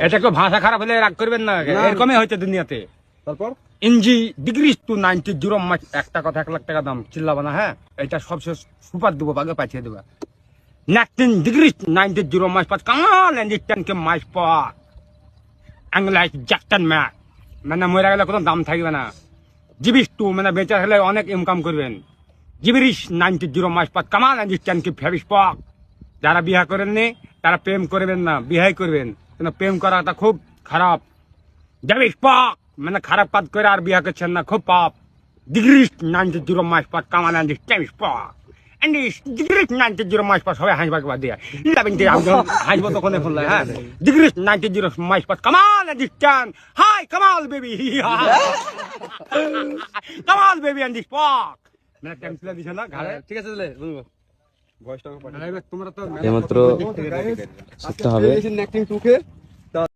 এটা একটু ভাষা খারাপ হলে রাগ করবেন না, এরকমই হয়েছে দুনিয়াতে। তারপর ইঞ্জি ডিগ্রি টু 90 মাস, একটা কথা 1 লাখ টাকা দাম, চিল্লাবা না। হ্যাঁ, এটা সবশেষ সুপার দেবো, আগে পাঠিয়ে দেবো। 19 ডিগ্রি 90 মাস পাঁচ কামাল কে মাস পর অ্যাংলাইট জ্যাকটন ম্যাচ, মানে মরে গেলে কোনো দাম থাকবে না। জিবিস টু মানে বেঁচে থাকলে অনেক ইনকাম করবেন। জিবিরিশ 90 মাস পাঁচ কামাল কে ফেরিস পক। যারা বিয়ে করেননি তারা প্রেম করবেন না, বিয়ে করবেন, কিন্তু প্রেম করাটা খুব খারাপ। যাবিস পক মানে খারাপ কাজ করে আর বিয়ে করছেন না, খুব পাপ। ডিগ্রি 90 মাস পাঁচ কামাল পক। ডিগ্রি 90 মাস পর সবাই হাসবাকে বাদ দিয়ে হাসবো তখন এখন। হ্যাঁ, ডিগ্রি 90 মাস পর Kamal hi Kamal baby, Kamal baby and this পক। মানে টেম্পলে দিছে না ঘাড়ে। ঠিক আছে তাহলে বলবো ভয়েসটা তোমরা তো এইমাত্র শিখতে হবে। অ্যাক্টিং টুকে